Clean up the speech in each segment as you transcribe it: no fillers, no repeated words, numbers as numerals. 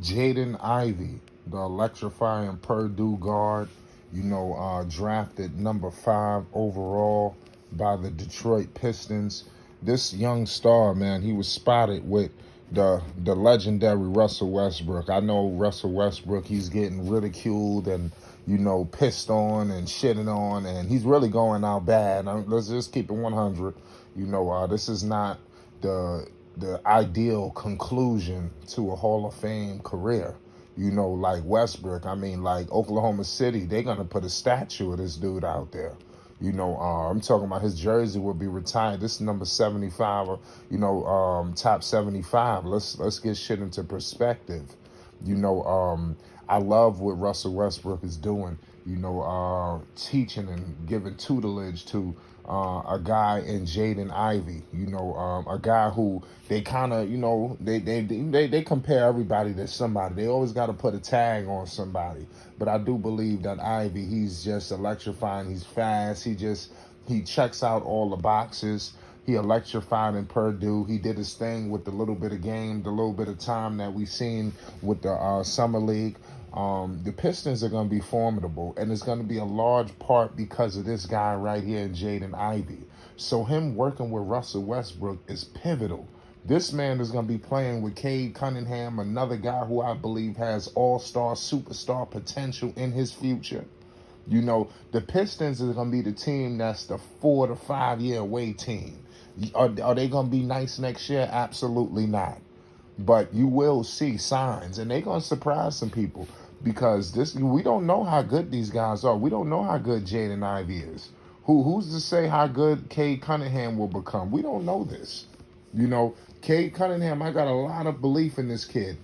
Jaden Ivey, the electrifying Purdue guard, drafted number 5 overall by the Detroit Pistons. This young star, man, he was spotted with the legendary Russell Westbrook. I know Russell Westbrook, he's getting ridiculed and pissed on and shitting on, and he's really going out bad. Let's just keep it 100. This is not the ideal conclusion to a Hall of Fame career. Like Westbrook, like Oklahoma City, they're gonna put a statue of this dude out there. I'm talking about his jersey will be retired. This is number 75, top 75. Let's get shit into perspective. I love what Russell Westbrook is doing. Teaching and giving tutelage to a guy in Jaden Ivey. A guy who they kind of, they compare everybody to somebody. They always got to put a tag on somebody. But I do believe that Ivey, he's just electrifying. He's fast. He checks out all the boxes. He electrified in Purdue. He did his thing with the little bit of game, the little bit of time that we seen with the Summer League. The Pistons are going to be formidable, and it's going to be a large part because of this guy right here, Jaden Ivey. So him working with Russell Westbrook is pivotal. This man is going to be playing with Cade Cunningham, another guy who I believe has all-star, superstar potential in his future. The Pistons is going to be the team that's the 4 to 5 year away team. Are they going to be nice next year? Absolutely not. But you will see signs, and they're going to surprise some people because we don't know how good these guys are. We don't know how good Jaden Ivey is. Who's to say how good Cade Cunningham will become? We don't know this. Cade Cunningham, I got a lot of belief in this kid.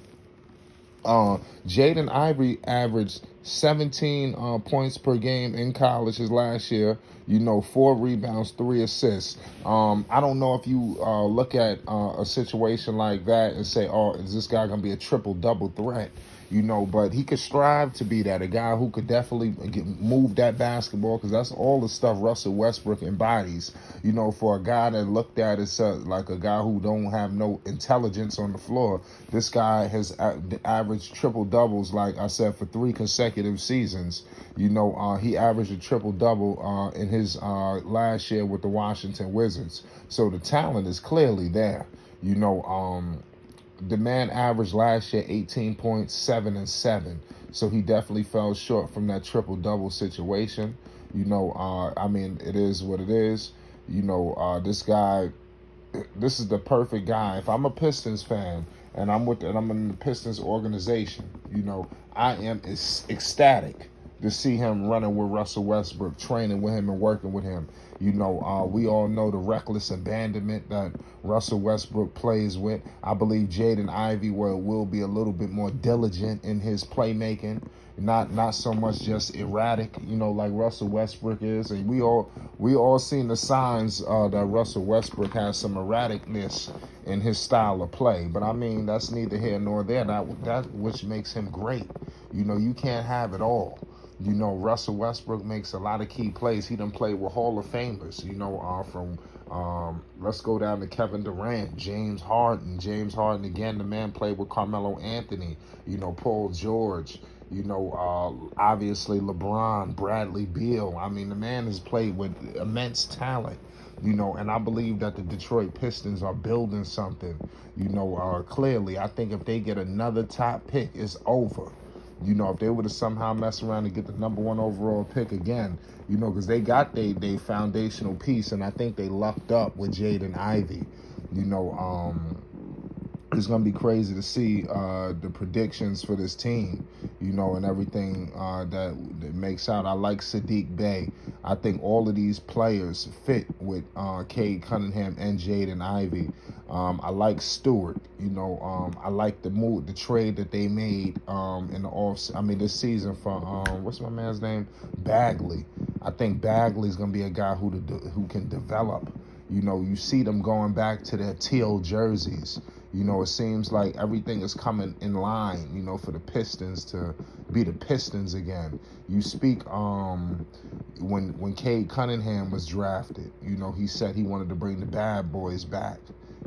Jaden Ivey averaged 17 points per game in college his last year. 4 rebounds, 3 assists. I don't know if you look at a situation like that and say, oh, is this guy going to be a triple-double threat? But he could strive to be that, a guy who could definitely move that basketball, because that's all the stuff Russell Westbrook embodies. For a guy that looked at as like a guy who don't have no intelligence on the floor, this guy has averaged triple-doubles, like I said, for 3 consecutive seasons. He averaged a triple-double in his last year with the Washington Wizards. So the talent is clearly there. The man averaged last year 18.7 and 7. So he definitely fell short from that triple-double situation. It is what it is. This guy, this is the perfect guy. If I'm a Pistons fan and I'm in the Pistons organization, I am ecstatic to see him running with Russell Westbrook, training with him and working with him. We all know the reckless abandonment that Russell Westbrook plays with. I believe Jaden Ivey will be a little bit more diligent in his playmaking, not so much just erratic, like Russell Westbrook is. And we all seen the signs that Russell Westbrook has some erraticness in his style of play. But that's neither here nor there. That which makes him great. You can't have it all. Russell Westbrook makes a lot of key plays. He done played with Hall of Famers, let's go down to Kevin Durant, James Harden. James Harden, again, the man played with Carmelo Anthony, Paul George, obviously LeBron, Bradley Beal. The man has played with immense talent. And I believe that the Detroit Pistons are building something, clearly. I think if they get another top pick, it's over. If they would have somehow messed around and get the number 1 overall pick again, because they got they foundational piece, and I think they lucked up with Jaden Ivey. It's going to be crazy to see the predictions for this team, and everything that makes out. I like Sadiq Bey. I think all of these players fit with Cade Cunningham and Jaden Ivey. I like Stewart. I like the trade that they made in the this season for what's my man's name? Bagley. I think Bagley's going to be a guy who can develop. You see them going back to their teal jerseys. It seems like everything is coming in line, for the Pistons to be the Pistons again. You speak when Cade Cunningham was drafted, he said he wanted to bring the bad boys back.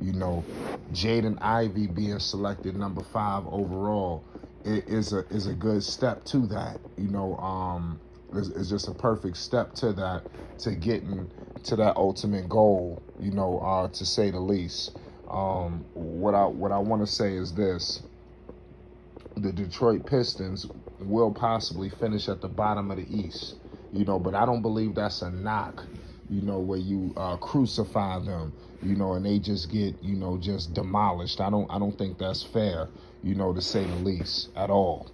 You know, Jaden Ivey being selected number 5 overall is a good step to that. It's just a perfect step to that, to getting to that ultimate goal. To say the least. What I want to say is this: the Detroit Pistons will possibly finish at the bottom of the East. But I don't believe that's a knock, where you crucify them, and they just get, just demolished. I don't think that's fair, to say the least, at all.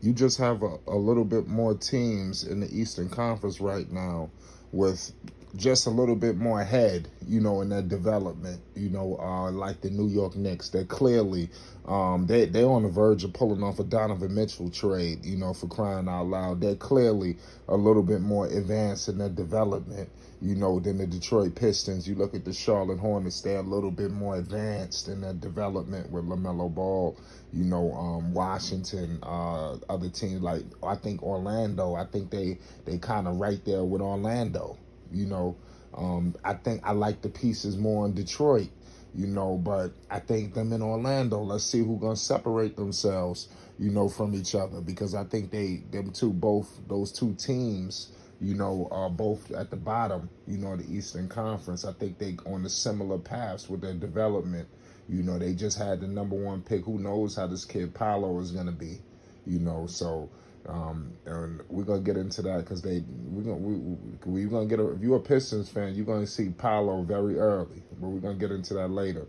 You just have a little bit more teams in the Eastern Conference right now with just a little bit more ahead, in their development, like the New York Knicks. They're clearly, they're on the verge of pulling off a Donovan Mitchell trade, for crying out loud. They're clearly a little bit more advanced in their development, than the Detroit Pistons. You look at the Charlotte Hornets, they're a little bit more advanced in their development with LaMelo Ball, Washington, other teams like, I think Orlando, I think they kind of right there with Orlando. I think I like the pieces more in Detroit, but I think them in Orlando, let's see who's going to separate themselves, from each other, because I think those two teams, are both at the bottom, of the Eastern Conference. I think they on the similar paths with their development. They just had the number 1 pick. Who knows how this kid Paolo is going to be, so... and we're gonna get into that because we're gonna get if you're a Pistons fan, you're gonna see Paolo very early, but we're gonna get into that later.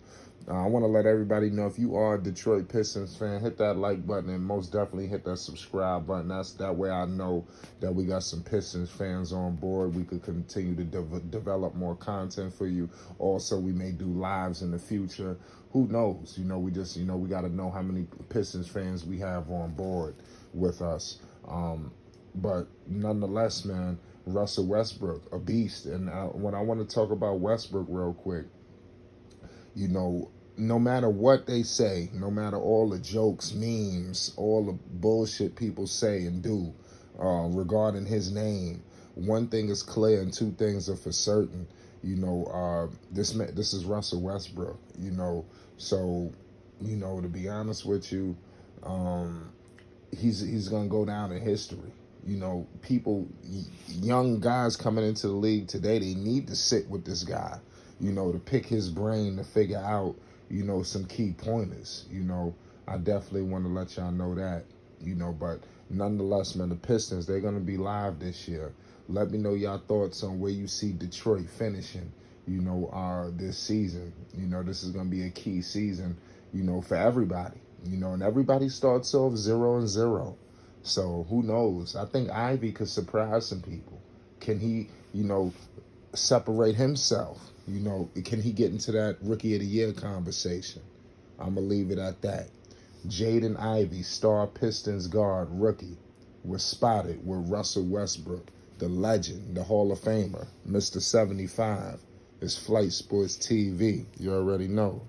I want to let everybody know, if you are a Detroit Pistons fan, hit that like button and most definitely hit that subscribe button. That way I know that we got some Pistons fans on board. We could continue to develop more content for you. Also, we may do lives in the future. Who knows? We just, we got to know how many Pistons fans we have on board with us. But nonetheless, man, Russell Westbrook, a beast. And when I want to talk about Westbrook real quick, no matter what they say, no matter all the jokes, memes, all the bullshit people say and do regarding his name, one thing is clear and two things are for certain. This is Russell Westbrook, so, to be honest with you, he's going to go down in history. People, young guys coming into the league today, they need to sit with this guy, to pick his brain, to figure out, some key pointers. I definitely want to let y'all know that, but nonetheless, man, the Pistons, they're going to be live this year. Let me know y'all thoughts on where you see Detroit finishing, this season. This is going to be a key season, for everybody, and everybody starts off 0-0. So who knows? I think Ivey could surprise some people. Can he, separate himself? Can he get into that Rookie of the Year conversation? I'm going to leave it at that. Jaden Ivey, star Pistons guard rookie, was spotted with Russell Westbrook, the legend, the Hall of Famer, Mr. 75. It's Flight Sports TV. You already know.